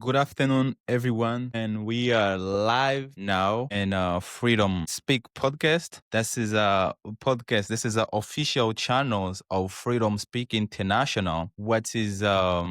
Good afternoon, everyone. And we are live now in Freedom Speak podcast. This is a podcast. This is a official channels of Freedom Speak International, what is a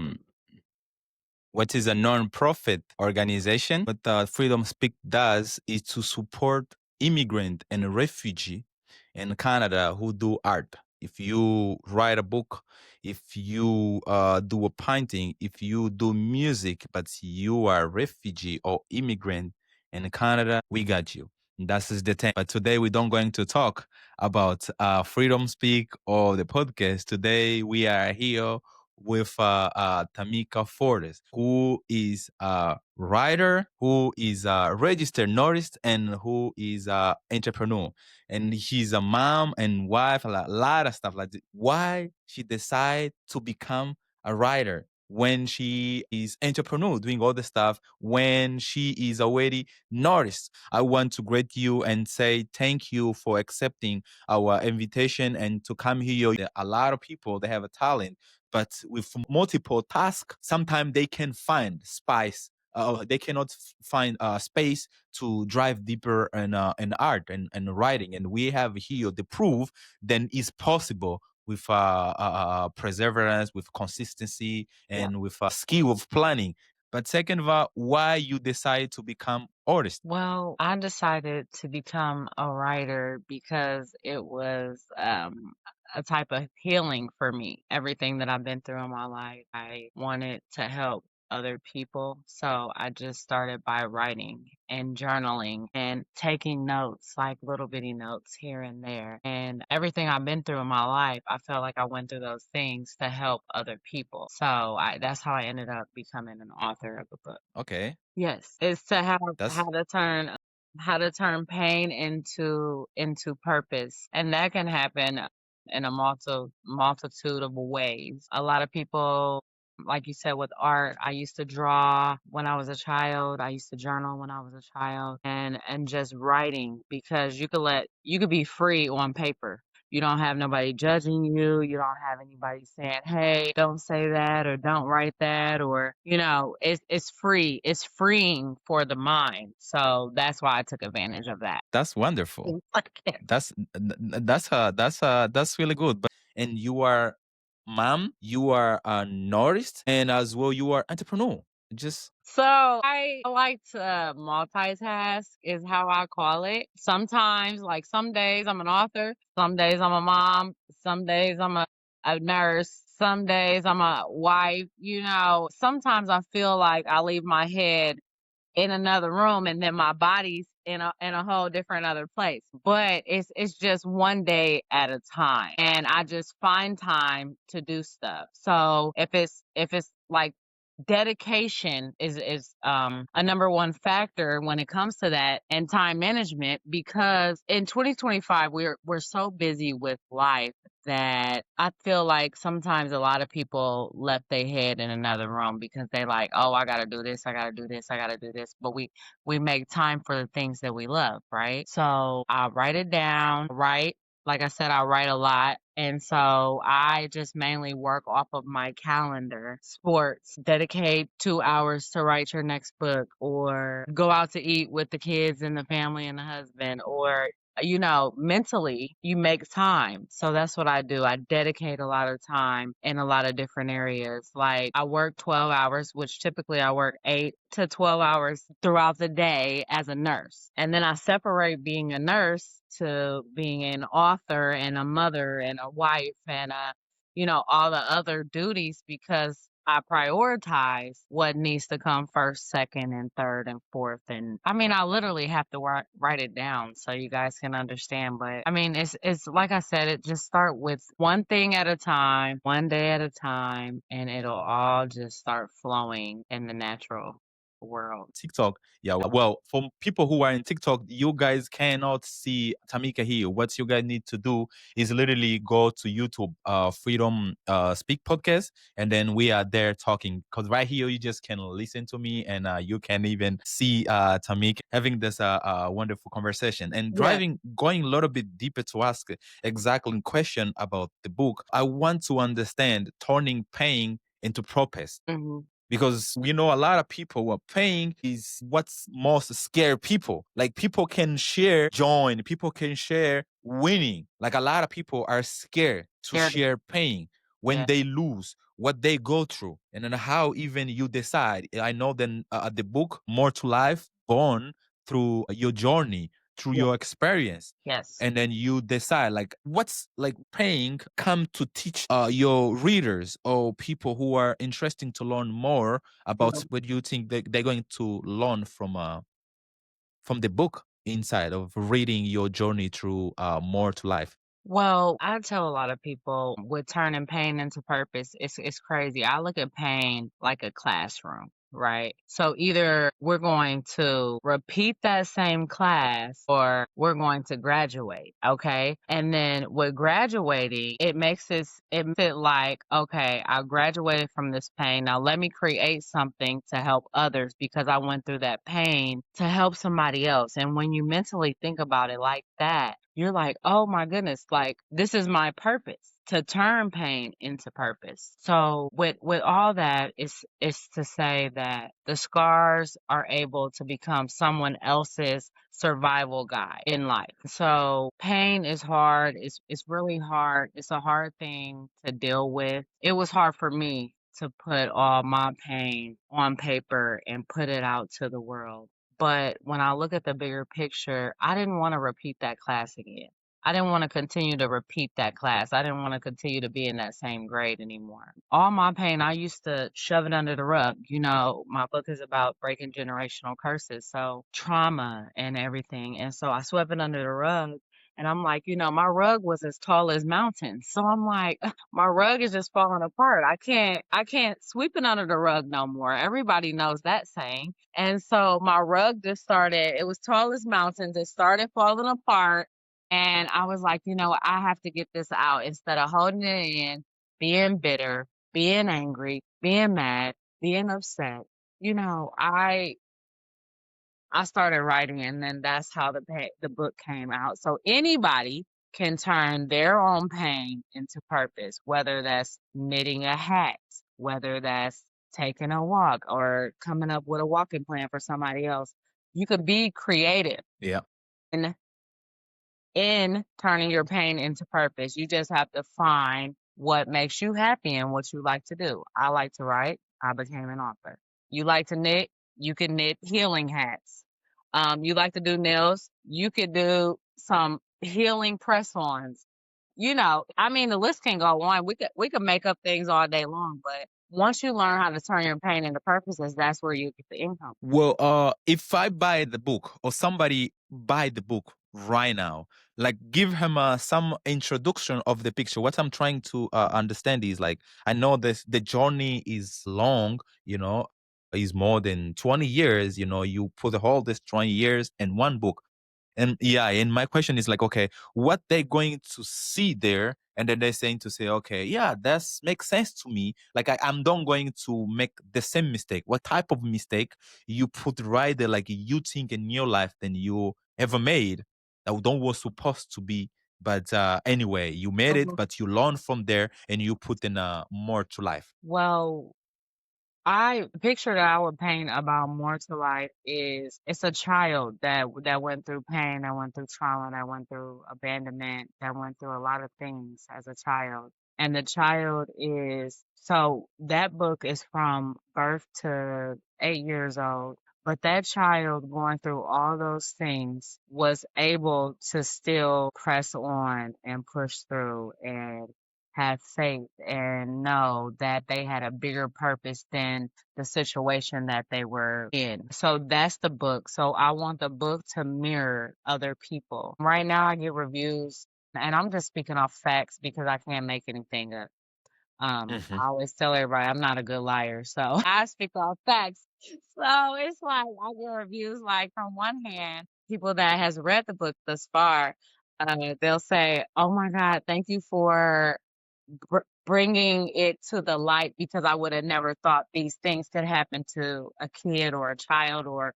non-profit organization. What Freedom Speak does is to support immigrant and refugee in Canada who do art. If you write a book, if you do a painting, if you do music, but you are a refugee or immigrant in Canada, we got you. That is the thing. But today we don't going to talk about Freedom Speak or the podcast. Today we are here with Tamika Fortes, who is a writer, who is a registered nurse, and who is a entrepreneur. And she's a mom and wife, a lot of stuff like that. Why she decided to become a writer when she is entrepreneur doing all the stuff when she is already noticed. I want to greet you and say thank you for accepting our invitation and to come here. A lot of people they have a talent, but with multiple tasks, sometimes they can find spice. They cannot find space to drive deeper in art and writing. And we have here the proof then is possible with perseverance, with consistency, Yeah. and with a skill of planning. But second of all, why you decide to become artist? Well, I decided to become a writer because it was a type of healing for me. Everything that I've been through in my life, I wanted to help other people. So I just started by writing and journaling and taking notes, like little bitty notes here and there. And everything I've been through in my life, I felt like I went through those things to help other people. So that's how I ended up becoming an author of a book. Okay, Yes, it's to have that's how to turn pain into purpose, and that can happen in a multitude of ways. A lot of people, like you said, with art, I used to draw when I was a child. I used to journal when I was a child, and just writing because you could be free on paper. You don't have nobody judging you. You don't have anybody saying, "Hey, don't say that," or "Don't write that," or it's free. It's freeing for the mind. So that's why I took advantage of that. that's wonderful. Yes, I can. That's really good. But and you are mom, you are a artist, and as well you are entrepreneur. Just So I like to multitask is how I call it. Sometimes, like some days I'm an author, some days I'm a mom, some days I'm a nurse, some days I'm a wife. Sometimes I feel like I leave my head in another room and then my body's in a whole different other place. But it's just one day at a time. And I just find time to do stuff. So if it's like dedication is a number one factor when it comes to that and time management because in 2025 we're so busy with life that I feel like sometimes a lot of people left their head in another room because they like, oh, I gotta do this, I gotta do this, I gotta do this. But we make time for the things that we love, right? So I write it down, write. Like I said, I write a lot. And so I just mainly work off of my calendar. Sports, dedicate 2 hours to write your next book, or go out to eat with the kids and the family and the husband, or mentally you make time. So that's what I do. I dedicate a lot of time in a lot of different areas. Like I work 12 hours, which typically I work 8 to 12 hours throughout the day as a nurse. And then I separate being a nurse to being an author and a mother and a wife and all the other duties because I prioritize what needs to come first, second, and third, and fourth. And I mean, I literally have to write it down so you guys can understand. But I mean, it's like I said, it just start with one thing at a time, one day at a time, and it'll all just start flowing in the natural world. TikTok. Yeah, well, for people who are in TikTok, you guys cannot see Tamika here. What you guys need to do is literally go to YouTube, Freedom Speak podcast, and then we are there talking. Because right here, you just can listen to me, and you can even see Tamika having this wonderful conversation and Yeah. driving, going a little bit deeper to ask exactly question about the book. I want to understand turning pain into purpose. because we know a lot of people who are paying is what's most scare people. Like people can share joy, people can share winning. Like a lot of people are scared to Scared of share pain when yeah. they lose what they go through, and then how even you decide. I know then the book More to Life born through your journey, through Yeah. your experience, Yes. and then you decide like what's like paying come to teach your readers or people who are interested to learn more about what you think they're going to learn from the book inside of reading your journey through More to Life. Well, I tell a lot of people with turning pain into purpose, it's crazy. I look at pain like a classroom, right? So either we're going to repeat that same class or we're going to graduate, okay? And then with graduating, it makes it like, okay, I graduated from this pain. Now let me create something to help others because I went through that pain to help somebody else. And when you mentally think about it like that, you're like, "Oh my goodness, like this is my purpose to turn pain into purpose." So with all that is to say that the scars are able to become someone else's survival guide in life. So pain is hard. It's really hard. It's a hard thing to deal with. It was hard for me to put all my pain on paper and put it out to the world. But when I look at the bigger picture, I didn't want to repeat that class again. I didn't want to continue to repeat that class. I didn't want to continue to be in that same grade anymore. All my pain, I used to shove it under the rug. You know, my book is about breaking generational curses, so trauma and everything. And so I swept it under the rug. And I'm like, my rug was as tall as mountains. So I'm like, my rug is just falling apart. I can't sweep it under the rug no more. Everybody knows that saying. And so my rug just started, it was tall as mountains. It started falling apart. And I was like, I have to get this out instead of holding it in, being bitter, being angry, being mad, being upset. I started writing, and then that's how the book came out. So anybody can turn their own pain into purpose, whether that's knitting a hat, whether that's taking a walk or coming up with a walking plan for somebody else. You could be creative Yeah. in turning your pain into purpose. You just have to find what makes you happy and what you like to do. I like to write. I became an author. You like to knit. You can knit healing hats. You like to do nails. You could do some healing press-ons. I mean, the list can go on. We could make up things all day long, but once you learn how to turn your pain into purposes, that's where you get the income. Well, if I buy the book or somebody buy the book right now, like give him some introduction of the picture. What I'm trying to understand is like I know this the journey is long, is more than 20 years. You put all this 20 years in one book. And yeah, and my question is like, okay, what they going to see there? And then they're saying to say, okay, yeah, that's makes sense to me. Like I'm not going to make the same mistake. What type of mistake you put right there, like you think in your life than you ever made that don't was supposed to be. But anyway, you made it, Mhm. but you learn from there and you put in more to life. Well, I picture that I would paint about more to life is it's a child that went through pain, that went through trauma, that went through abandonment, that went through a lot of things as a child. And the child is so that book is from birth to 8 years old. But that child going through all those things was able to still press on and push through and have faith and know that they had a bigger purpose than the situation that they were in. So that's the book. So I want the book to mirror other people. Right now, I get reviews, and I'm just speaking off facts because I can't make anything up. Hmm. I always tell everybody I'm not a good liar, so I speak off facts. So it's like I get reviews like from one hand, people that has read the book thus far, they'll say, "Oh my God, thank you for bringing it to the light because I would have never thought these things could happen to a kid or a child or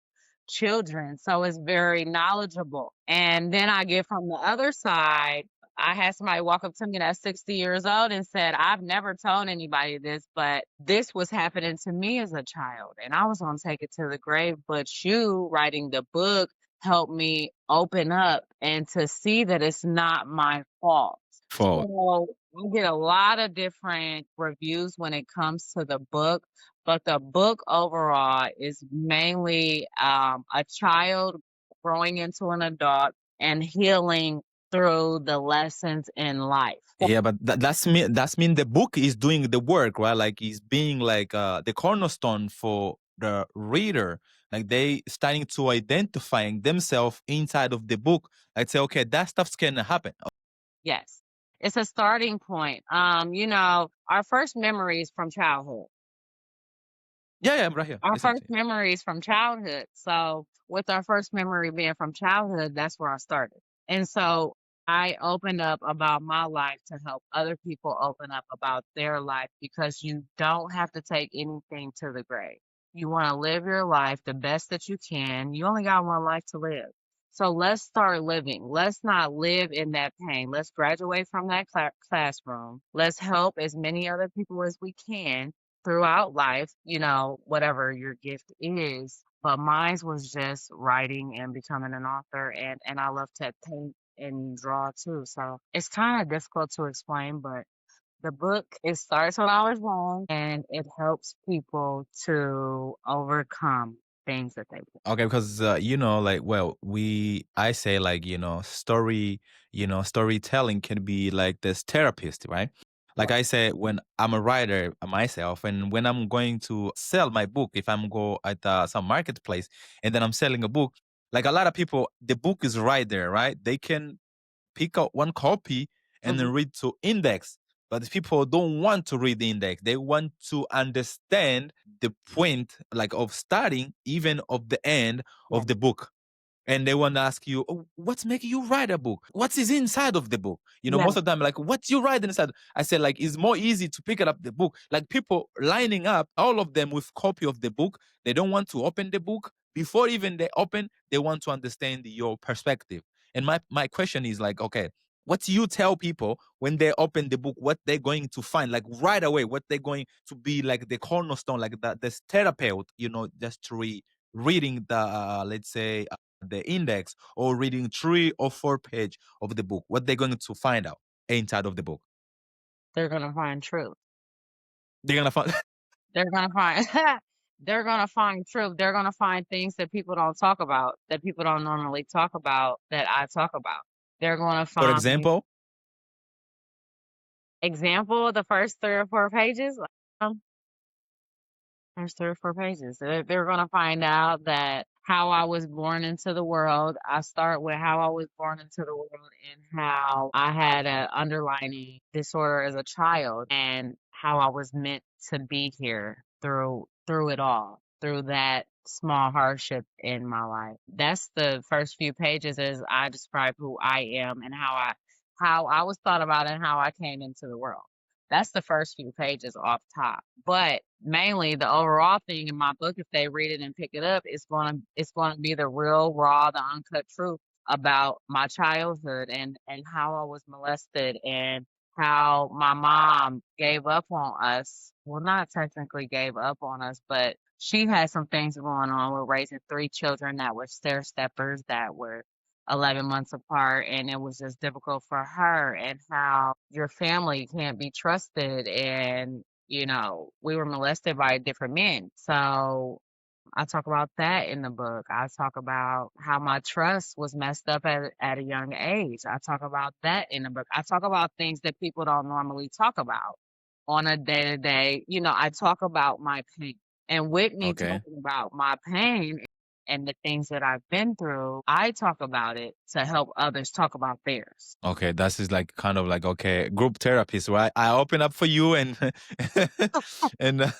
children." So it's very knowledgeable. And then I get from the other side I had somebody walk up to me that's 60 years old and said, I've never told anybody this, but this was happening to me as a child, and I was going to take it to the grave. But you writing the book helped me open up and to see that it's not my fault. For So I get a lot of different reviews when it comes to the book, but the book overall is mainly a child growing into an adult and healing through the lessons in life. yeah, but that's mean the book is doing the work, right? Like it's being like the cornerstone for the reader. Like they starting to identifying themselves inside of the book. Like say, okay, that stuff's gonna happen. Yes. It's a starting point. Our first memories from childhood. Yeah, yeah, I'm right here. Our Listen first to you. memories from childhood. So, with our first memory being from childhood, that's where I started. And so, I opened up about my life to help other people open up about their life because you don't have to take anything to the grave. You want to live your life the best that you can. You only got one life to live. So, let's start living. Let's not live in that pain. Let's graduate from that classroom. Let's help as many other people as we can throughout life, whatever your gift is. But mine was just writing and becoming an author, and I love to paint and draw too. So it's kind of difficult to explain, but the book it starts when I was young, and it helps people to overcome things that they. Okay, because like, well, I say like, storytelling can be like this therapist, right? Like Yeah. I say, when I'm a writer myself, and when I'm going to sell my book, if I'm go at some marketplace and then I'm selling a book, like a lot of people, the book is right there, right? They can pick out one copy and then Hmm. read to index. But people don't want to read the index. They want to understand the point, like of starting, even of the end Yeah. of the book. And they want to ask you, "Oh, what's making you write a book? What is inside of the book?" Yeah. Most of the time, like, "What you write inside?" I said, like, it's more easy to pick it up the book. Like people lining up, all of them with copy of the book. They don't want to open the book. Before even they open, they want to understand your perspective. And my question is like, okay, what do you tell people when they open the book, what they're going to find, like right away, what they're going to be like the cornerstone, like this therapeutic, just reading the let's say the index or reading 3 or 4 page of the book, what they're going to find out inside of the book. They're gonna find truth. They're gonna find They're gonna find they're gonna find truth. They're gonna find things that people don't talk about, that people don't normally talk about, that I talk about. They're gonna for find example. example, the first 3 or 4 pages, um, first 3 or 4 pages. They're gonna find out that how I was born into the world. I start with how I was born into the world and how I had an underlying disorder as a child and how I was meant to be here through it all, through that small hardship in my life. That's the first few pages as I describe who I am and how I was thought about and how I came into the world. That's the first few pages off top. But mainly the overall thing in my book, if they read it and pick it up, it's gonna be the real raw, the uncut truth about my childhood and how I was molested and how my mom gave up on us. Well, not technically gave up on us, but she had some things going on with raising 3 children that were stair steppers that were 11 months apart, and it was just difficult for her, and how your family can't be trusted. And, we were molested by different men. So I talk about that in the book. I talk about how my trust was messed up at a young age. I talk about that in the book. I talk about things that people don't normally talk about on a day to day. I talk about my pain. And with me Okay. talking about my pain and the things that I've been through, I talk about it to help others talk about theirs. Okay, that is like kind of like, okay, group therapist, right? I open up for you, and and and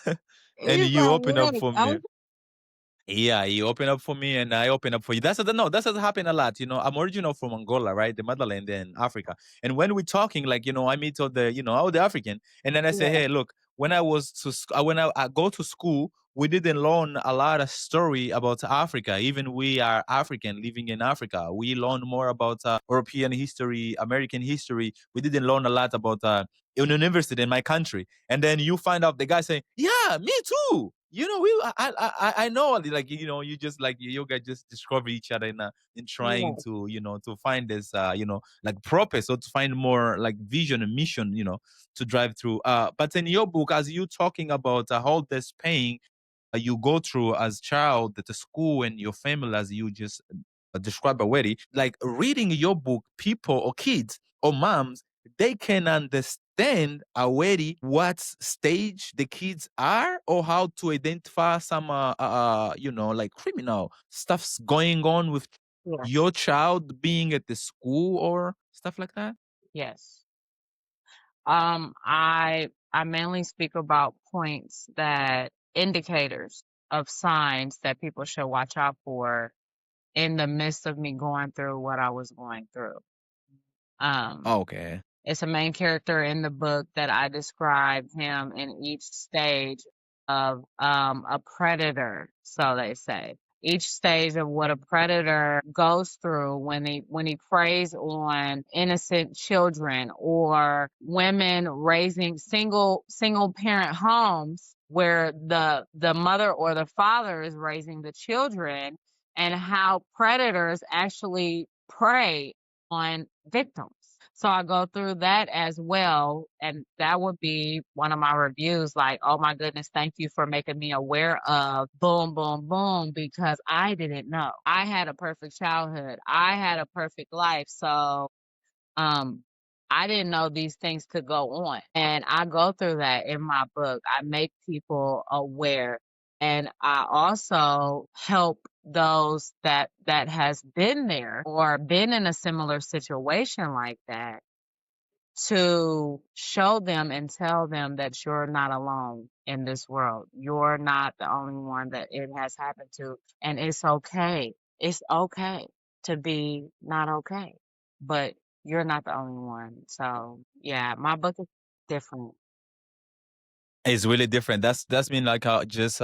Is you that open up right? for me. Yeah, you open up for me and I open up for you. No, that has happened a lot. I'm original from Angola, right? The motherland in Africa. And when we're talking, like, I meet all the African, and then I say, Yeah. hey, look, when I was to when I go to school we didn't learn a lot of story about Africa. Even we are African living in Africa. We learn more about European history, American history. We didn't learn a lot about university in my country. And then you find out the guy saying, "Yeah, me too." You know, I know, like, you just like you guys just discover each other in trying Yes, to, to find this like purpose, or to find more like vision and mission, to drive through. But in your book, as you talking about all this pain you go through as child at the school and your family, as you just described already, like reading your book, people or kids or moms, they can understand already what stage the kids are, or how to identify some like criminal stuff's going on with yes, your child being at the school or stuff like that. yes. I mainly speak about points that indicators of signs that people should watch out for in the midst of me going through what I was going through. Um, Okay. it's a main character in the book that I describe him in each stage of a predator, so they say. Each stage of what a predator goes through when he preys on innocent children or women raising single parent homes where the mother or the father is raising the children, and how predators actually prey on victims. So I go through that as well, and that would be one of my reviews, like, "Oh my goodness, thank you for making me aware of boom, boom, boom, because I didn't know. I had a perfect childhood. I had a perfect life. So um, I didn't know these things could go on." And I go through that in my book. I make people aware. And I also help those that has been there or been in a similar situation like that, to show them and tell them that you're not alone in this world. You're not the only one that it has happened to. And it's okay. It's okay to be not okay. But you're not the only one. So yeah, my book is different. It's really different. That's been like just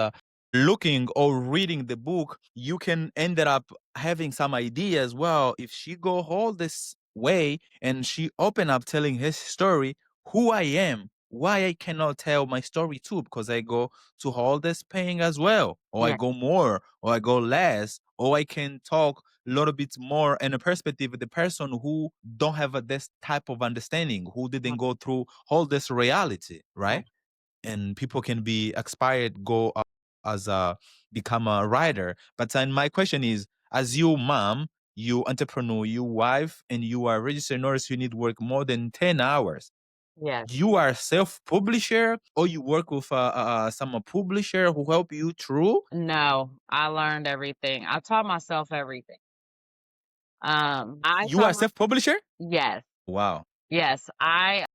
looking or reading the book, you can ended up having some idea as well. If she go all this way and she open up telling his story, who I am, why I cannot tell my story too, because I go to all this pain as well, or I Yeah. go more, or I go less, or I can talk a little bit more in a perspective of the person who don't have this type of understanding, who didn't Mm, go through all this reality, yeah. right? And people can be expired, go as a become a writer. But then my question is, as you mom, you entrepreneur, you wife, and you are registered nurse, you need work more than 10 hours. Yes. You are self-publisher, or you work with some publisher who help you through? No, I learned everything. I taught myself everything. I You taught are my self-publisher? yes. Wow. Yes, I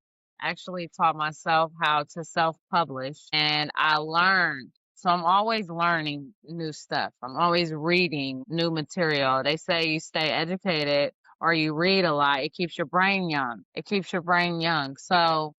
actually taught myself how to self-publish, and I learned. So I'm always learning new stuff. I'm always reading new material. They say you stay educated or you read a lot. It keeps your brain young. It keeps your brain young. So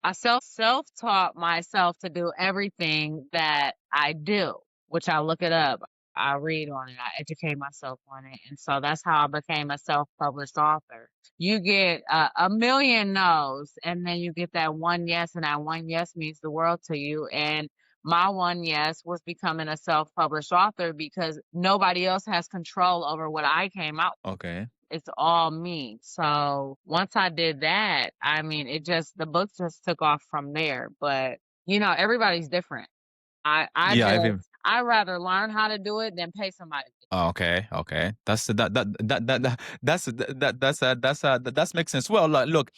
I self-taught myself to do everything that I do, which I look it up, I read on it, I educate myself on it, and so that's how I became a self-published author. You get a million no's, and then you get that one yes, and that one yes means the world to you. And my one yes was becoming a self-published author because nobody else has control over what I came out. Okay. It's all me. So once I did that, I mean, the book just took off from there. But everybody's different. Yeah, I've I rather learn how to do it than pay somebody. Oh, okay, okay. That makes sense. Well, look,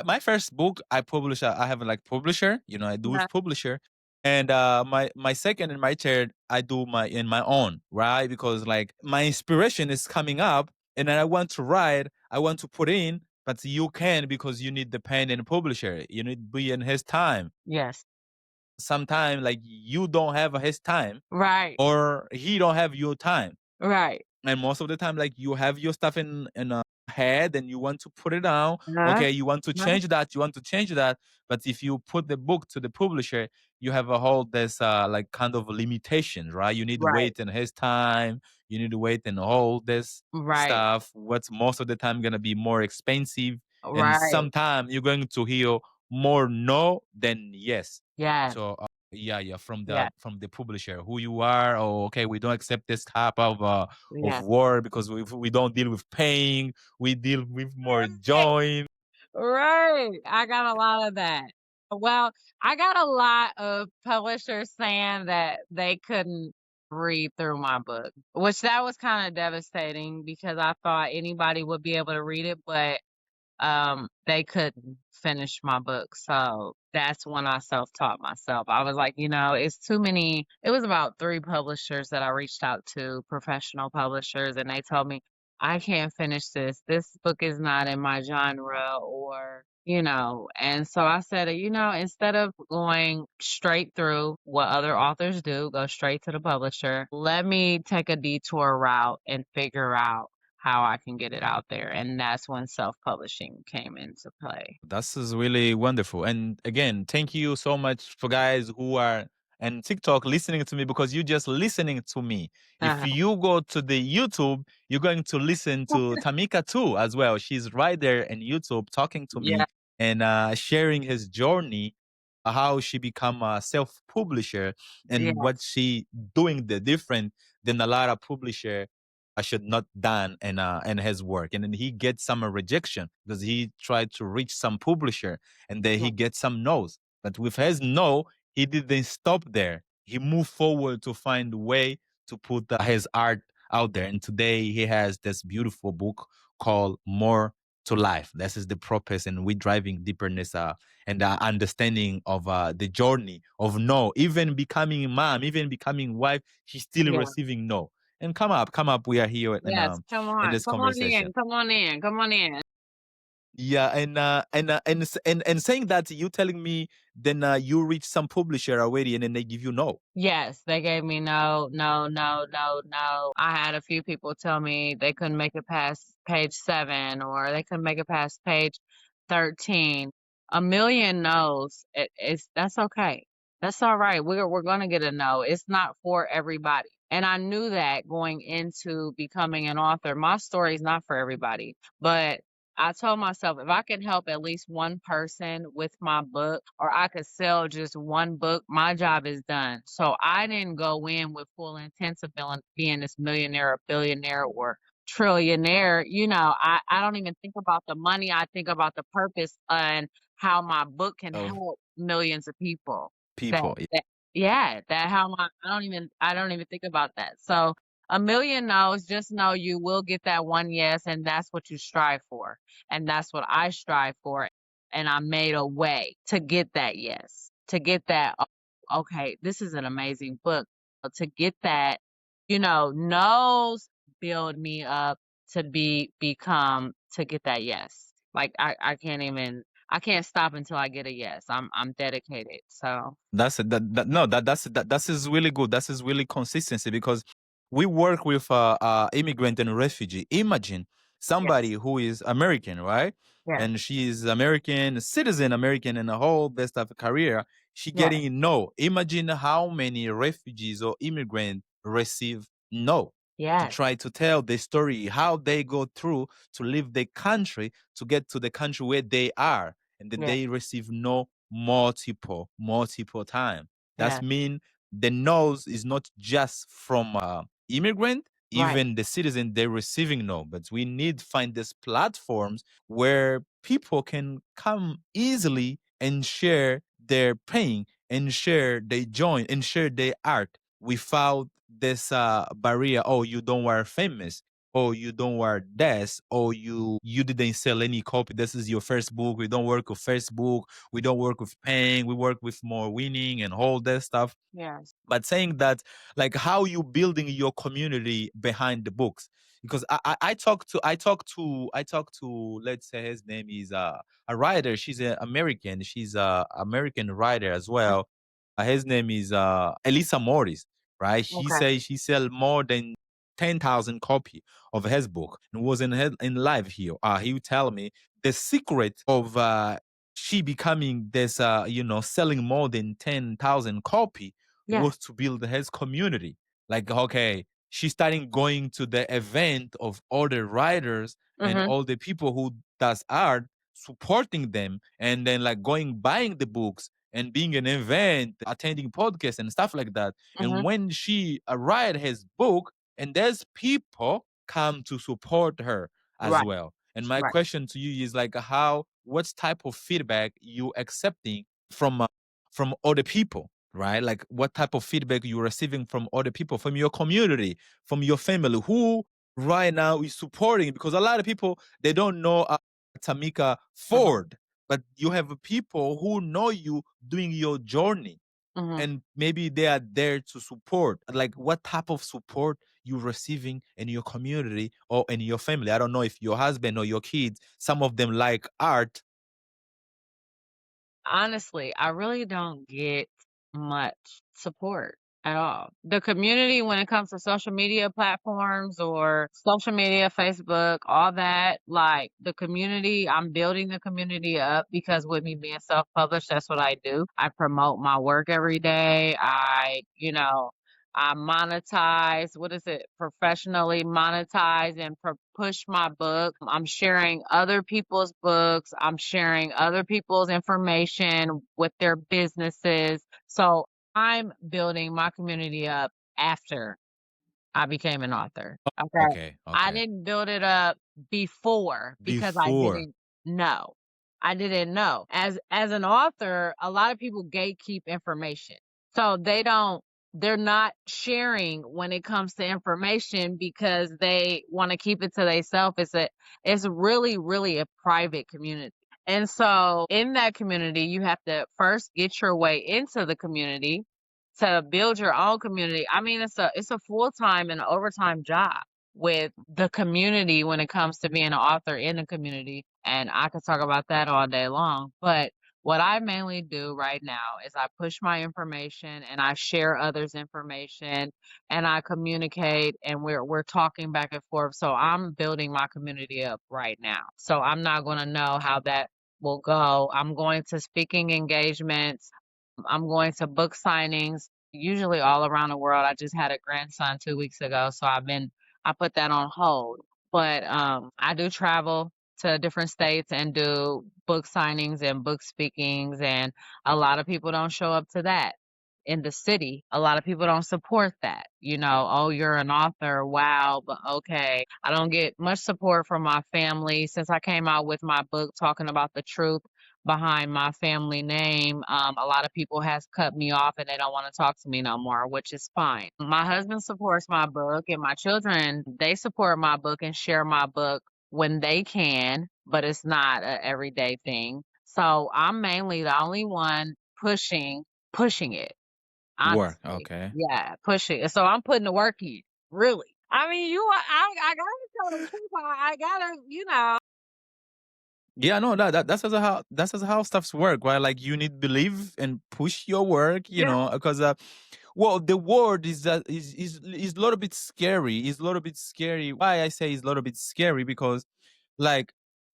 my first book I publish. I have a like publisher. I do Uh-huh. with publisher, and my second and my third I do my in my own, right? Because like my inspiration is coming up, and then I want to write. I want to put in, but you can because you need the pen and publisher. You need to be in his time. Yes. Sometimes like you don't have his time, Right. or he don't have your time, Right. and most of the time like you have your stuff in head and you want to put it down. Uh-huh. Okay, you want to Uh-huh. change that, you want to change that. But if you put the book to the publisher, you have a whole this like kind of limitations, right? You need to Right. wait in his time, you need to wait and all this Right. stuff. What's most of the time gonna be more expensive, and Right. sometimes you're going to hear more no than yes. Yes. So yeah, Yes. from the publisher, who you are. Oh, okay, we don't accept this type of Yes. word because we don't deal with pain. We deal with more joy. Right. I got a lot of that. Well, I got a lot of publishers saying that they couldn't read through my book, which that was kind of devastating because I thought anybody would be able to read it, but they couldn't finish my book. So that's when I self-taught myself. I was like, it's too many. It was about 3 publishers that I reached out to, professional publishers, and they told me, I can't finish this. This book is not in my genre and so I said, instead of going straight through what other authors do, go straight to the publisher, let me take a detour route and figure out how I can get it out there, and that's when self-publishing came into play. This is really wonderful. And again, thank you so much for guys who are and TikTok listening to me because you're just listening to me. If Uh-huh. you go to the YouTube, you're going to listen to Tamika too as well. She's right there in YouTube talking to Yeah, me and sharing his journey, how she become a self-publisher and yeah, what she doing the different than a lot of publisher should not done in his work. And then he gets some rejection because he tried to reach some publisher and then yeah, he gets some no's. But with his no, he didn't stop there. He moved forward to find a way to put his art out there. And today he has this beautiful book called More to Life. This is the purpose, and we're driving deeper in this and understanding of the journey of no, even becoming mom, even becoming wife, she's still yeah. receiving no. And come up. We are here Yes, in come this on conversation. in, come on in, come on in. Yeah, and saying that you telling me then you reach some publisher already, and then they give you no. Yes, they gave me no, no, no, no, no. I had a few people tell me they couldn't make it past page 7 or they couldn't make it past page 13. A million no's. That's okay. That's all right. We're gonna get a no. It's not for everybody. And I knew that going into becoming an author. My story is not for everybody. But I told myself if I could help at least one person with my book, or I could sell just one book, my job is done. So I didn't go in with full intents of being this millionaire or billionaire or trillionaire. I don't even think about the money. I think about the purpose and how my book can Of help millions of people. That, people. that yeah, that how my I don't even think about that. So a million no's, just know you will get that one yes, and that's what you strive for. And that's what I strive for. And I made a way to get that yes, to get that, okay, this is an amazing book. To get that, no's build me up to get that yes. Like I can't stop until I get a yes. I'm dedicated. So That's it. That no, that is really good. That is really consistency because we work with immigrant and refugee. Imagine yes, somebody who is American, right? yes, And she is American citizen, American, and a whole best of career. She yes, getting no. Imagine how many refugees or immigrant receive no to yes, try to tell the story how they go through to leave the country to get to the country where they are, and then yes, they receive no multiple time. That's yes, mean the no's is not just from immigrant, right, even the citizen they're receiving no. But we need find these platforms where people can come easily and share their pain and share their joy and share their art without this barrier. Oh, you don't wear famous. Oh, you don't wear this. Oh, you didn't sell any copy. This is your first book. We don't work with Facebook. We don't work with paying. We work with more winning and all that stuff. yes, But saying that, like, how you building your community behind the books? Because I talk to let's say his name is a writer. She's an American. She's a American writer as well. His name is Elisa Morris, right? She okay, says she sell more than 10,000 copy of his book and was in live here. He would tell me the secret of she becoming this, selling more than 10,000 copy Yeah. was to build his community. Like, okay, she starting going to the event of all the writers and Mhm. all the people who does art, supporting them, and then like going buying the books and being an event, attending podcasts and stuff like that. And Mhm. when she write his book, and there's people come to support her as Right. well. And my Right. question to you is like, how, what type of feedback you accepting from other people, right? Like, what type of feedback you receiving from other people, from your community, from your family, who right now is supporting? Because a lot of people, they don't know Tamika Mhm. Ford, but you have people who know you doing your journey, Mhm. and maybe they are there to support. Like, what type of support you receiving in your community or in your family? I don't know if your husband or your kids, some of them like art. Honestly, I really don't get much support at all. The community, when it comes to social media platforms or social media, Facebook, all that, like the community, I'm building the community up because with me being self-published, that's what I do. I promote my work every day. I monetize, what is it? Professionally monetize and push my book. I'm sharing other people's books. I'm sharing other people's information with their businesses. So I'm building my community up after I became an author. Okay. Okay, I okay. didn't build it up before because I Before. didn't know. I didn't know. As an author, a lot of people gatekeep information. So they're not sharing when it comes to information because they want to keep it to themselves. It's really, really a private community. And so in that community, you have to first get your way into the community to build your own community. I mean, it's a full-time and overtime job with the community when it comes to being an author in the community, and I could talk about that all day long. But what I mainly do right now is I push my information and I share others' information and I communicate and we're talking back and forth. So I'm building my community up right now. So I'm not going to know how that will go. I'm going to speaking engagements. I'm going to book signings, usually all around the world. I just had a grandson 2 weeks ago, so I put that on hold. But I do travel to different states and do book signings and book speakings, and a lot of people don't show up to that in the city. A lot of people don't support that. Oh, you're an author. Wow, but okay. I don't get much support from my family since I came out with my book talking about the truth behind my family name. A lot of people has cut me off and they don't want to talk to me no more, which is fine. My husband supports my book and my children, they support my book and share my book when they can, but it's not a everyday thing. So I'm mainly the only one pushing it, Work. honestly. Okay. Yeah, pushing it. So I'm putting the work in, really. I mean, I gotta tell the truth. I gotta, Yeah, no, that's just how stuffs work, right? Like, you need believe and push your work, yeah, because well, the word is that is a little bit scary. Is a little bit scary. Why I say it's a little bit scary? Because like,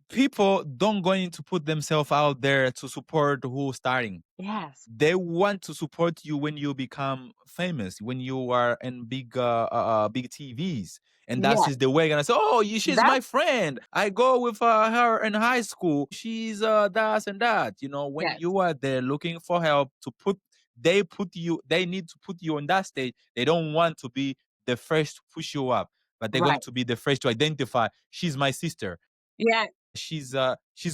people don't going to put themselves out there to support who's starting. yes, They want to support you when you become famous, when you are in big TVs, and that yeah. is the way gonna say, "Oh, she's That's my friend. I go with her in high school. She's that and that." When yes, you are there looking for help to put, they need to put you on that stage. They don't want to be the first to push you up, but they're going right. to be the first to identify. She's my sister, Yeah, she's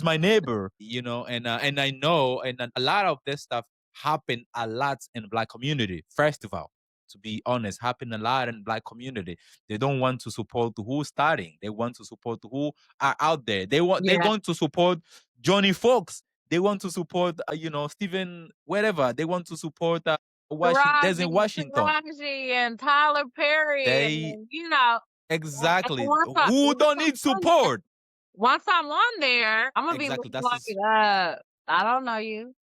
my neighbor, and I know, and a lot of this stuff happen a lot in black community. First of all, to be honest, happen a lot in black community. They don't want to support who's starting. They want to support who are out there. They're yeah. going to support Johnny Fox. They want to support Stephen whatever. They want to support Washington, Denzel Washington. Taraji and Tyler Perry They and, and exactly, who don't need support. once I'm on there, Imma be Exactly, looking that's like, is I don't know you.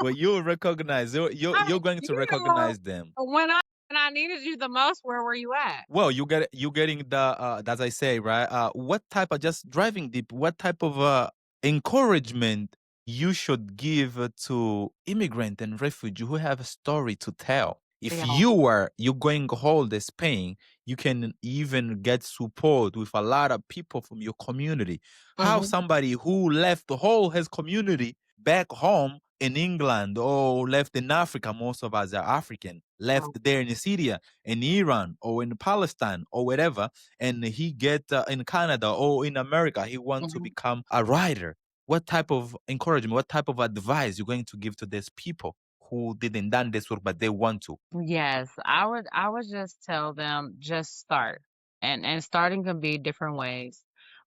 well, you'll recognize, you're I you're going to recognize them. when When I needed you the most, where were you at? Well, you getting the as I say, right? What type of just driving deep? What type of encouragement you should give to immigrant and refugee who have a story to tell? If Yeah. you going hold this pain, you can even get support with a lot of people from your community. How Mhm. somebody who left the whole his community back home in England or left in Africa, most of us are African, left there in Syria in Iran or in Palestine or wherever, and he get in Canada or in America, he want to Mhm. become a writer. What type of encouragement, what type of advice you're going to give to these people who didn't done this work but they want to? Yes, I would just tell them just start. And starting can be different ways.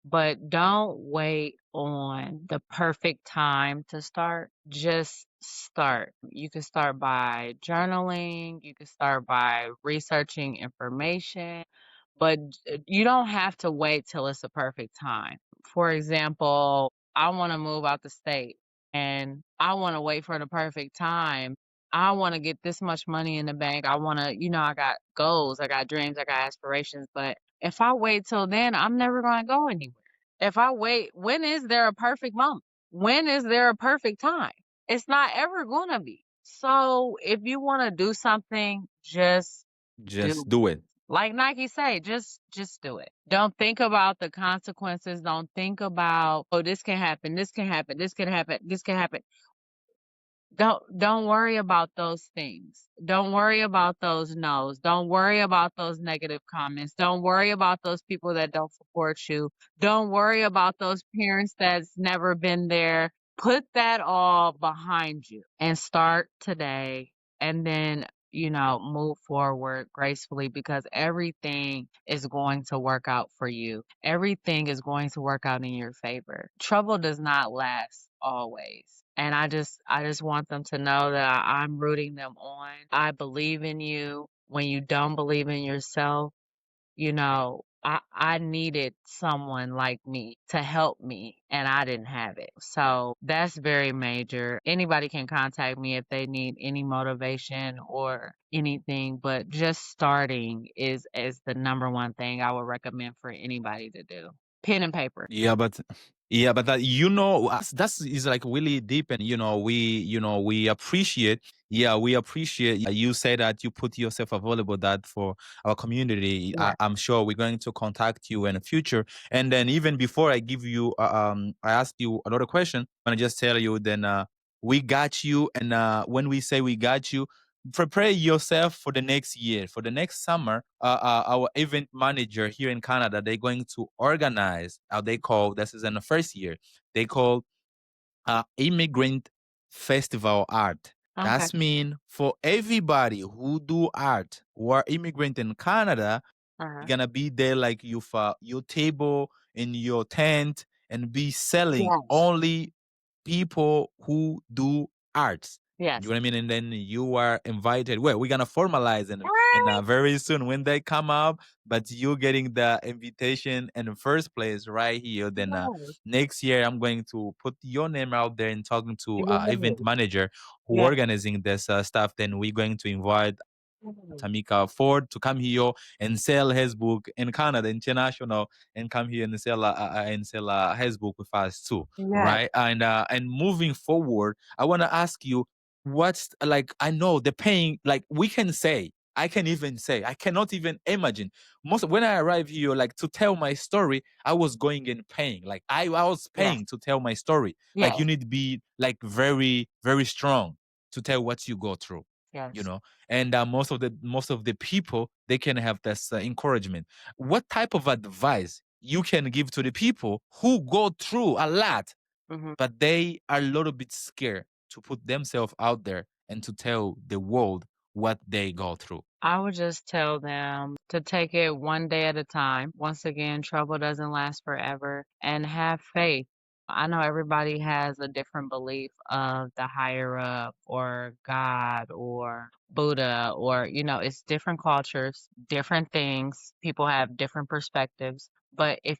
But don't wait on the perfect time to start. Just start. You can start by journaling, you can start by researching information, but you don't have to wait till it's a perfect time. For example, I want to move out the state and I want to wait for the perfect time. I want to get this much money in the bank. I want to, I got goals, I got dreams, I got aspirations. But if I wait till then, I'm never going to go anywhere. If I wait, when is there a perfect moment? When is there a perfect time? It's not ever going to be. So if you want to do something, just Just do do it. like Nike say, just do it. Don't think about the consequences. Don't think about, oh, this can happen, this can happen, this can happen, this can happen. Don't worry about those things. Don't worry about those no's. Don't worry about those negative comments. Don't worry about those people that don't support you. Don't worry about those parents that's never been there. Put that all behind you and start today and then, move forward gracefully because everything is going to work out for you. Everything is going to work out in your favor. Trouble does not last always. And I just want them to know that I'm rooting them on. I believe in you. When you don't believe in yourself, I needed someone like me to help me and I didn't have it. So that's very major. Anybody can contact me if they need any motivation or anything, but just starting is the number one thing I would recommend for anybody to do. Pen and paper. Yeah, but that that's is like really deep, and we appreciate. Yeah, we appreciate you say that you put yourself available that for our community. Yeah. I'm sure we're going to contact you in the future. And then even before I give you, I ask you another question. I'm gonna just tell you. Then we got you, and when we say we got you, prepare yourself for the next year, for the next summer. Our event manager here in Canada, they're going to organize how they call this is in the first year. They call immigrant festival art. Okay. That's mean for everybody who do art who are immigrant in Canada, you're Uh-huh. gonna be there like you for your table in your tent and be selling Yes. only people who do arts. You Yes. know what I mean? And then you are invited. Well, we're gonna formalize and Really? very soon when they come up, but you getting the invitation in the first place right here. Then Yes. next year I'm going to put your name out there and talking to event Yes. manager who Yes. organizing this stuff. Then we're going to invite Mhm. Tamika Ford to come here and sell his book in Canada, international, and come here and sell his book with us too, Yes. right? And moving forward, I want to ask you, what's like? I know the pain. Like we can say, I can even say, I cannot even imagine. Most when I arrived here, like to tell my story, I was going in pain. Like I was Yes. paying to tell my story. Like you Yes. need to be like very very strong to tell what you go through. You Yes. know, and most of the people they can have this encouragement. What type of advice you can give to the people who go through a lot Mhm. but they are a little bit scared to put themselves out there and to tell the world what they go through? I would just tell them to take it one day at a time. Once again, trouble doesn't last forever and have faith. I know everybody has a different belief of the higher up or God or Buddha or, it's different cultures, different things. People have different perspectives. But if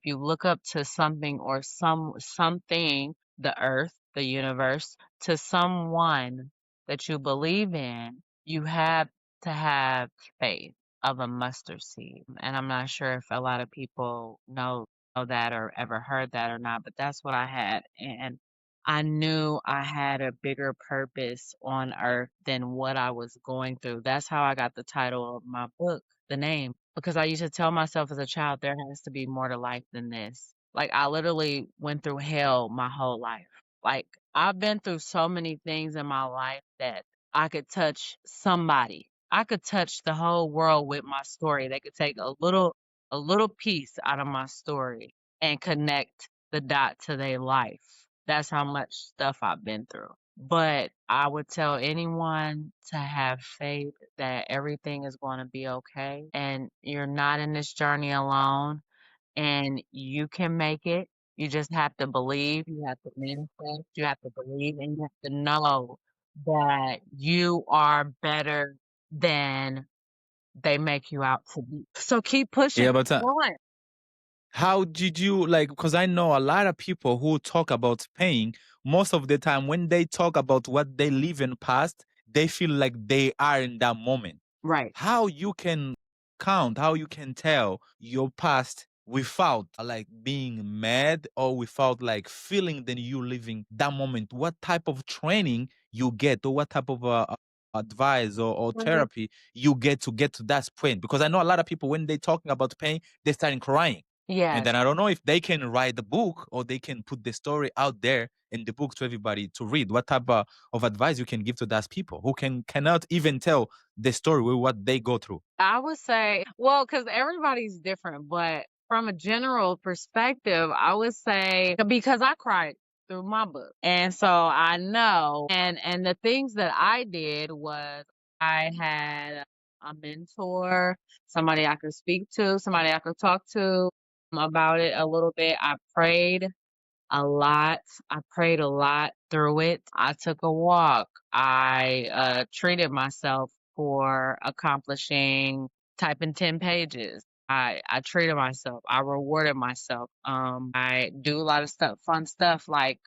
you look up to something or something, the earth, the universe, to someone that you believe in, you have to have faith of a mustard seed. And I'm not sure if a lot of people know that or ever heard that or not, but that's what I had. And I knew I had a bigger purpose on earth than what I was going through. That's how I got the title of my book, the name, because I used to tell myself as a child, there has to be more to life than this. Like, I literally went through hell my whole life. Like, I've been through so many things in my life that I could touch somebody. I could touch the whole world with my story. They could take a little piece out of my story and connect the dot to their life. That's how much stuff I've been through. But I would tell anyone to have faith that everything is going to be okay and you're not in this journey alone and you can make it. You just have to believe, you have to manifest, you have to believe, and you have to know that you are better than they make you out to be. So keep pushing. Yeah, but Keep going. how did you like? Because I know a lot of people who talk about pain, most of the time when they talk about what they live in past, they feel like they are in that moment. Right. How you can count, how you can tell your past without like being mad or without like feeling that you living that moment? What type of training you get or what type of advice or Mhm. therapy you get to that point? Because I know a lot of people when they talking about pain, they starting crying. And Yes. then I don't know if they can write the book or they can put the story out there in the book to everybody to read. What type of advice you can give to those people who cannot even tell the story with what they go through? I would say, well, because everybody's different, but from a general perspective, I would say because I cried through my book. And so I know and the things that I did was I had a mentor, somebody I could speak to, somebody I could talk to about it a little bit. I prayed a lot. I prayed a lot through it. I took a walk. I treated myself for accomplishing typing 10 pages. I treated myself. I rewarded myself. I do a lot of stuff, fun stuff like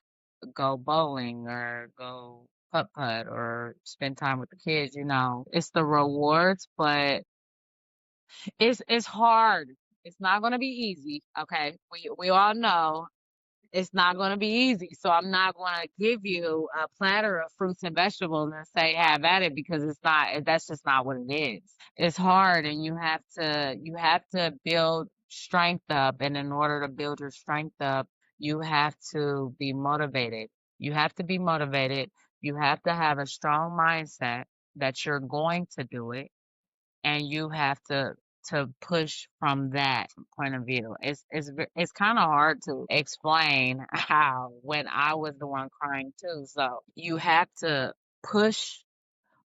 go bowling or go putt putt or spend time with the kids. It's the rewards, but it's hard. It's not going to be easy. Okay, we all know it's not going to be easy. So I'm not going to give you a platter of fruits and vegetables and say have at it because it's not. That's just not what it is. It's hard, and you have to build strength up. And in order to build your strength up, you have to be motivated. You have to be motivated. You have to have a strong mindset that you're going to do it and you have to push from that point of view. It's kind of hard to explain how when I was the one crying too. So you have to push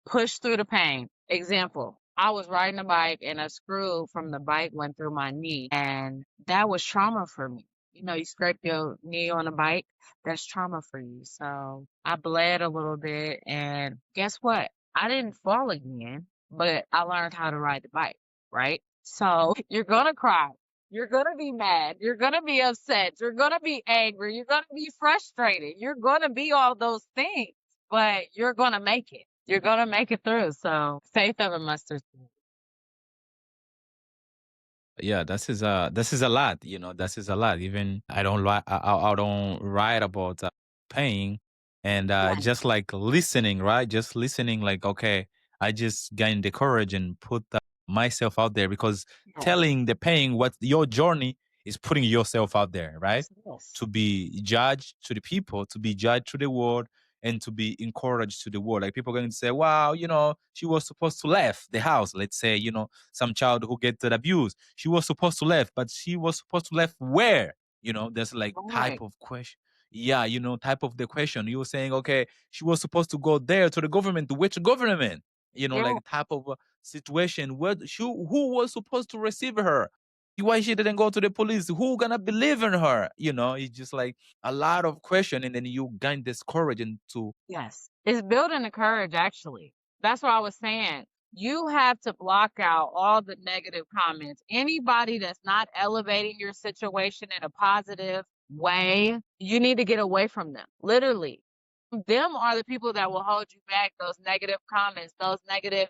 push through the pain. Example, I was riding a bike and a screw from the bike went through my knee, and that was trauma for me. You scrape your knee on a bike, that's trauma for you. So I bled a little bit, and guess what? I didn't fall again, but I learned how to ride the bike, right? So you're gonna cry. You're gonna be mad. You're gonna be upset. You're gonna be angry. You're gonna be frustrated. You're gonna be all those things, but you're gonna make it. You're gonna make it through. So faith over mustard seed. Yeah, this is a lot. This is a lot. Even I don't write about pain and Right. just like listening, right? Just listening, like okay, I just gain the courage and put myself out there because Yes. telling the pain what your journey is putting yourself out there, right? Yes. Yes. To be judged to the people, to be judged to the world, and to be encouraged to the world. Like people are going to say, "Wow, she was supposed to leave the house." Let's say, some child who get abused, she was supposed to leave, but she was supposed to leave where? There's like type Right. of question. Yeah, type of the question. You were saying, okay, she was supposed to go there to the government. To which government? Yeah. Like type of situation. Who was supposed to receive her? Why she didn't go to the police? Who gonna believe in her? It's just like a lot of question, and then you gain this courage into Yes. It's building the courage, actually. That's what I was saying. You have to block out all the negative comments. Anybody that's not elevating your situation in a positive way, you need to get away from them. Literally. Them are the people that will hold you back, those negative comments, those negative,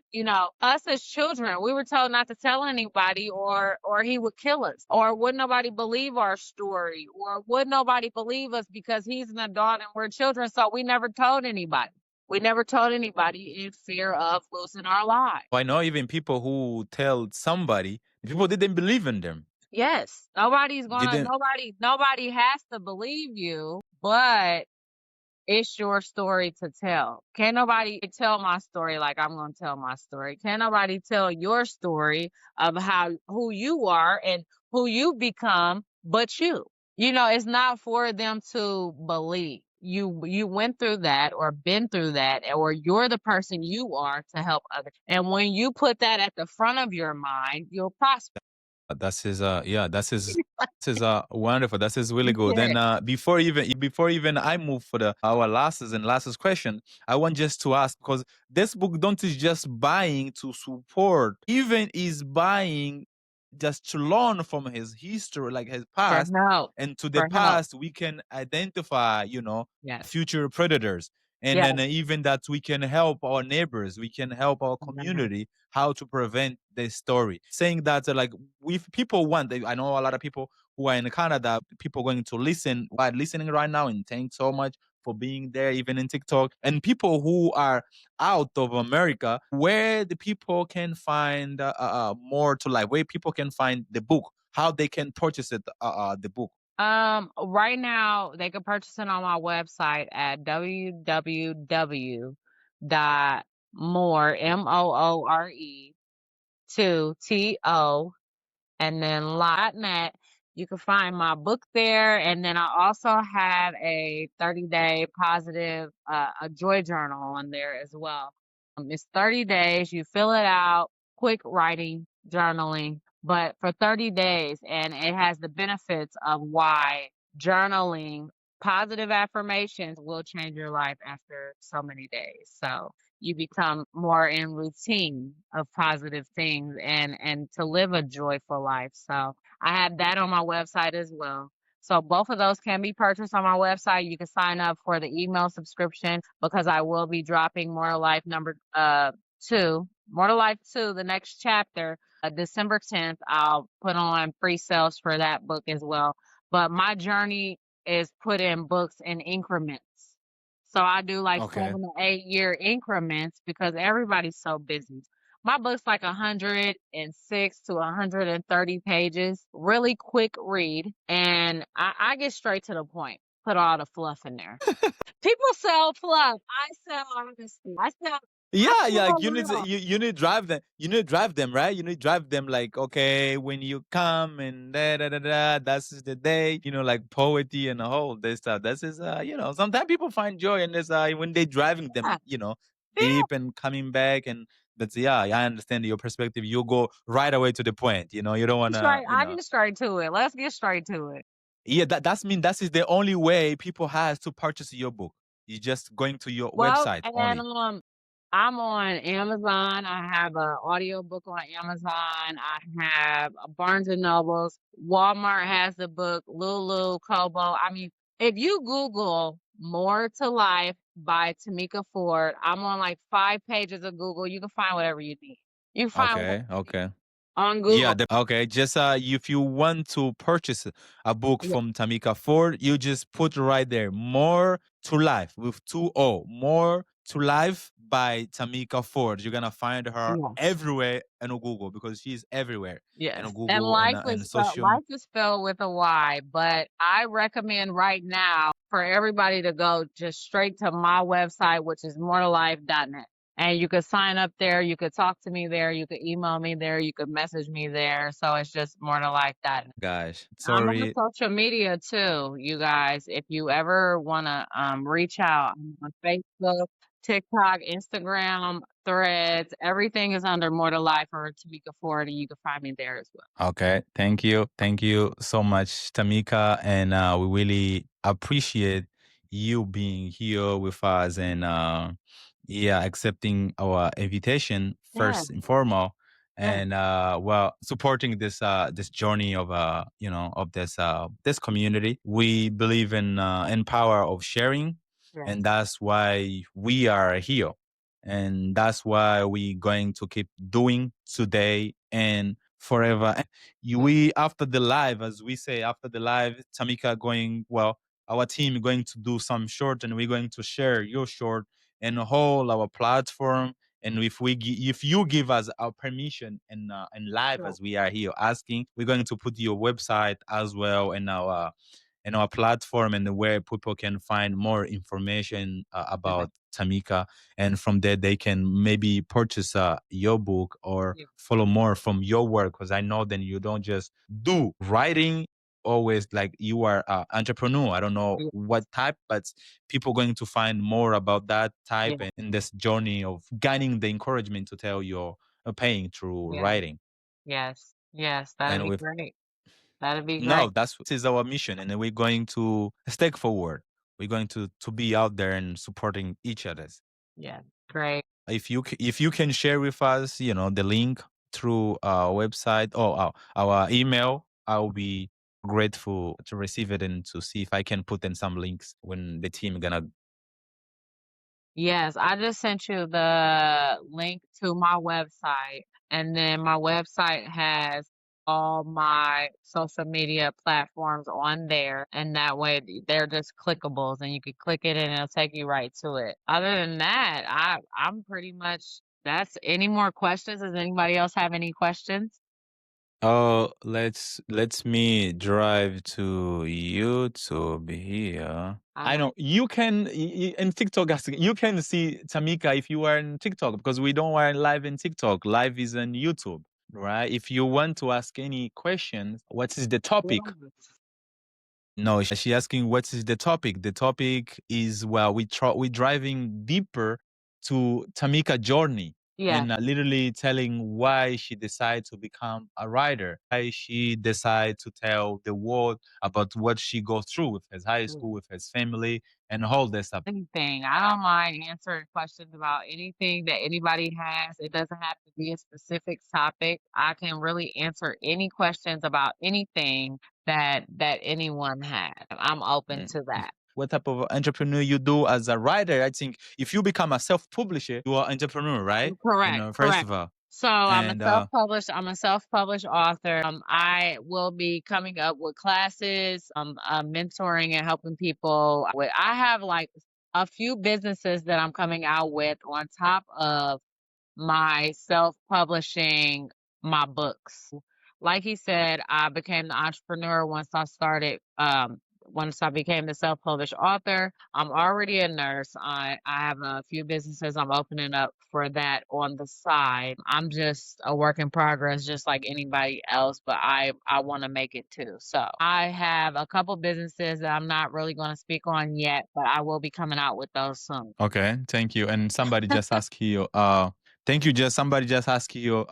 us as children, we were told not to tell anybody or he would kill us, or would nobody believe our story, or would nobody believe us because he's an adult and we're children, so we never told anybody. We never told anybody in fear of losing our lives. I know even people who tell somebody, people didn't believe in them. Yes, nobody's gonna Didn't nobody has to believe you, but it's your story to tell. Can't nobody tell my story like I'm gonna tell my story. Can't nobody tell your story of who you are and who you become but you. It's not for them to believe. You went through that or been through that, or you're the person you are to help others. And when you put that at the front of your mind, you'll prosper. That is yeah, that is wonderful. That is really good. Yeah. And before even I move for the our lastest question, I want just to ask because this book don't is just buying to support, even is buying just to learn from his history, like his For past, help. and to the For help. past we can identify, Yes. future predators. And Yes. then even that we can help our neighbors, we can help our Yes. community how to prevent this story. Saying that like if people want, I know a lot of people who are in Canada, people going to listen, while listening right now, and thanks so much for being there, even in TikTok. And people who are out of America, where the people can find more to like, where people can find the book, how they can purchase it, the book. Right now they can purchase it on my website at www dot more MOORE to TO and then net. You can find my book there, and then I also have a 30-day positive a joy journal on there as well. It's 30 days. You fill it out, quick writing, journaling, but for 30 days, and it has the benefits of why journaling positive affirmations will change your life after so many days. So you become more in routine of positive things and to live a joyful life. So I have that on my website as well. So both of those can be purchased on my website. You can sign up for the email subscription because I will be dropping More Life number 2, More Life 2, the next chapter, December 10th. I'll put on pre-sales for that book as well. But my journey is put in books in increments. So I do like Okay. 7 to 8 year increments because everybody's so busy. My book's like 106 to 130 pages, really quick read, and I get straight to the point. Put all the fluff in there. People sell fluff. I sell honesty. I Yeah, yeah, like sell real. you need drive them. You need drive them, right? You need drive them like, okay, when you come and that's is the day, like poetry and the whole this stuff. This is sometimes people find joy in this when they driving them, Yeah, yeah. deep and coming back, and that's yeah, I understand your perspective. You go right away to the point, you don't wanna, Straight. I get straight to it. Let's get straight to it. yeah, that is the only way people has to purchase your book. You just going to your Well, website and only. I'm on Amazon. I have an audiobook on Amazon. I have a Barnes and Nobles. Walmart has the book. Lulu, Kobo. I mean, if you Google "More to Life" by Tamika Ford, I'm on like 5 pages of Google. You can find whatever you need. You can find whatever Okay, you need okay. on Yeah, Google. okay. Just if you want to purchase a book Yeah, from Tamika Ford, you just put right there "More to Life" with two O. "More to Life" by Tamika Ford. You're gonna find her yes. everywhere in Google because she's everywhere in Yes, and Google and social. life is spelled with a Y, but I recommend right now for everybody to go just straight to my website, which is mortalife.net. And you could sign up there, you could talk to me there, you could email me there, you could message me there. So it's just mortalife.net. Gosh, I'm on sorry. social media too, you guys. If you ever want to reach out, I'm on Facebook, TikTok, Instagram, Threads, everything is under More to Life or Tamika Ford, and you can find me there as well. Okay, thank you so much, Tamika, and we really appreciate you being here with us and yeah, accepting our invitation Yeah, first and foremost, yeah, and well, supporting this journey of of this community. We believe in power of sharing, And Yes. that's why we are here. And that's why we going to keep doing today and forever. And we after the live, as we say, after the live, Tamika going, well, our team going to do some short and we're going to share your short and whole our platform. And if you give us our permission and live Sure. as we are here asking, we're going to put your website as well in our platform and where people can find more information Okay. about Tamika. And from there, they can maybe purchase your book or Yeah. follow more from your work. Because I know then you don't just do writing always like you are an entrepreneur. I don't know Yeah. what type, but people going to find more about that type Yeah. and in this journey of gaining the encouragement to tell your paying through Yeah. writing. Yes. Yes. That'd And be with great. That'd be no, great. that's is our mission, and then we're going to step forward. We're going to be out there and supporting each other's. Yeah. Great. If you can share with us, the link through our website or our email, I'll be grateful to receive it and to see if I can put in some links when the team gonna. Yes, I just sent you the link to my website, and then my website has all my social media platforms on there, and that way they're just clickables, and you can click it and it'll take you right to it. Other than that, I'm pretty much that's any more questions? Does anybody else have any questions? Oh, let's me drive to YouTube here. I I know. know you can in TikTok. You can see Tamika if you are in TikTok because we don't are live in TikTok. Live is on YouTube, right? If you want to ask any questions, what is the topic? No, she asking what is the topic. The topic is well, we driving deeper to Tamika journey Yes. and literally telling why she decided to become a writer, why she decided to tell the world about what she goes through with his high school, with his family, and all this stuff. Anything. I don't mind answering questions about anything that anybody has. It doesn't have to be a specific topic. I can really answer any questions about anything that anyone has. I'm open Mm. to that. What type of entrepreneur you do as a writer? I think if you become a self-publisher, you are entrepreneur, right? Correct, First correct. of all, So and I'm a self-published author. I will be coming up with classes, mentoring and helping people with I have like a few businesses that I'm coming out with on top of my self-publishing my books. Like he said, I became the entrepreneur once I became the self-published author. I'm already a nurse. I have a few businesses I'm opening up for that on the side. I'm just a work in progress just like anybody else, but I want to make it too. So, I have a couple businesses that I'm not really going to speak on yet, but I will be coming out with those soon. okay, thank you. And somebody just asked you, thank you. Just somebody just asked you,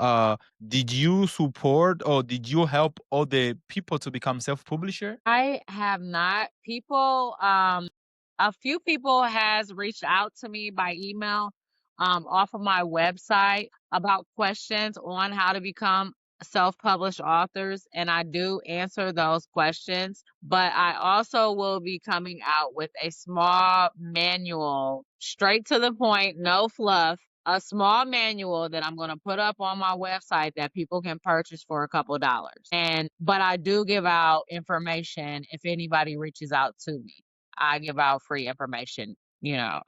did you support or did you help all the people to become self-publisher? I have not. A few people has reached out to me by email, off of my website about questions on how to become self-published authors, and I do answer those questions. But I also will be coming out with a small manual, straight to the point, no fluff, a small manual that I'm going to put up on my website that people can purchase for a couple dollars. But I do give out information if anybody reaches out to me. I give out free information.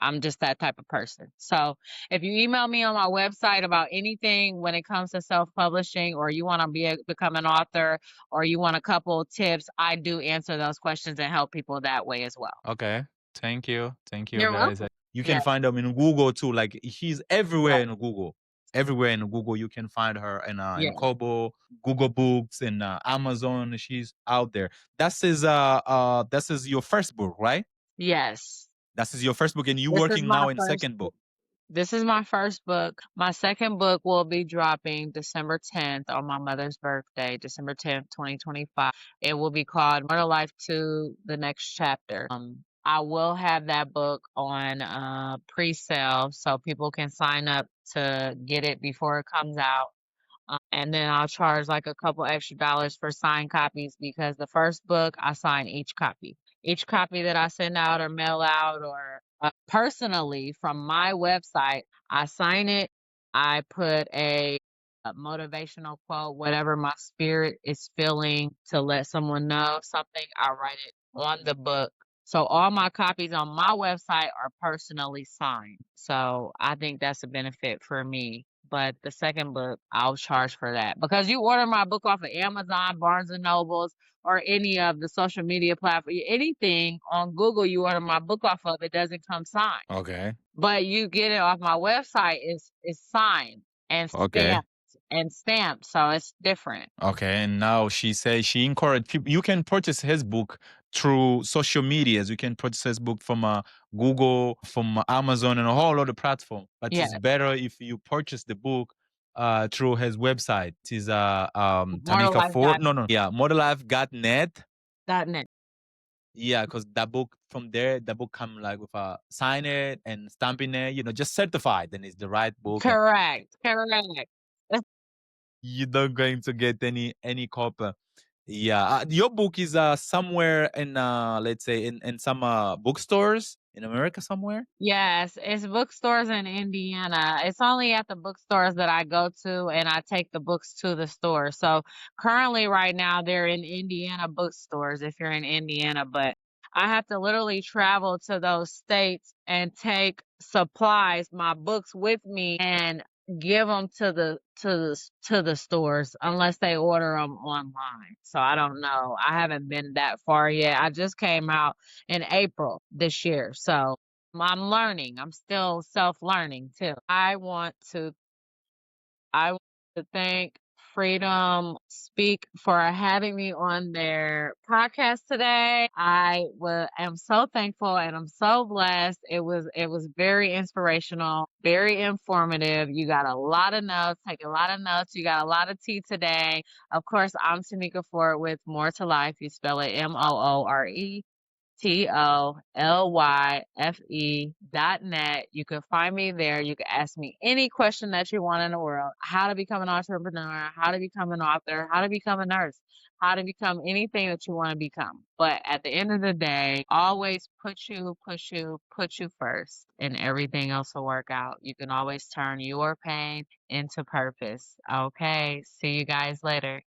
I'm just that type of person. So if you email me on my website about anything when it comes to self-publishing, or you want to become an author, or you want a couple tips, I do answer those questions and help people that way as well. Okay, thank you, You're guys. welcome. You Yeah, can find them in Google too. Like she's everywhere yeah, in Google. Everywhere in Google, you can find her in yeah. Kobo, Google Books, and Amazon. She's out there. This is your first book, right? Yes. This is your first book, and you This is working my now in first second book. book. This is my first book. My second book will be dropping December 10th on my mother's birthday, December 10th, 2025. It will be called Murder Life 2, The Next Chapter. I will have that book on pre-sale so people can sign up to get it before it comes out. And then I'll charge like a couple extra dollars for signed copies because the first book I sign each copy. Each copy that I send out or mail out or personally from my website. I sign it. I put a motivational quote, whatever my spirit is feeling to let someone know something. I write it on the book. So all my copies on my website are personally signed. So I think that's a benefit for me. But the second book, I'll charge for that because you order my book off of Amazon, Barnes and Nobles, or any of the social media platform, anything on Google you order my book off of, it doesn't come signed. Okay. But you get it off my website, it's signed and Okay. stamped, so it's different. Okay, and now she says she encouraged people. You can purchase his book through social medias. You can purchase his book from Google, from Amazon, and a whole other platform. But Yeah, it's better if you purchase the book through his website. It is Tamika mortalife Ford. dot No, no, yeah, modelife.net. dot net. Yeah, because that book from there, the book come like with a sign it and stamping it, just certified, then it's the right book, and Correct, correct. you're not going to get any copy. Yeah, your book is somewhere in let's say in some bookstores in America somewhere. Yes, it's bookstores in Indiana. It's only at the bookstores that I go to and I take the books to the store. So currently right now they're in Indiana bookstores if you're in Indiana, but I have to literally travel to those states and take supplies, my books with me and give them to the stores unless they order them online. So I don't know. I haven't been that far yet. I just came out in April this year. So I'm learning. I'm still self-learning too. I want to thank Freedom Speak for having me on their podcast today. Am so thankful and I'm so blessed. It was very inspirational, very informative. You got a lot of notes, take a lot of notes. You got a lot of tea today. Of course, I'm Tamika Ford with More to Life. You spell it TOLYFE.net. You can find me there. You can ask me any question that you want in the world. How to become an entrepreneur, how to become an author, how to become a nurse, how to become anything that you want to become. But at the end of the day, always put you first, and everything else will work out. You can always turn your pain into purpose. Okay. See you guys later.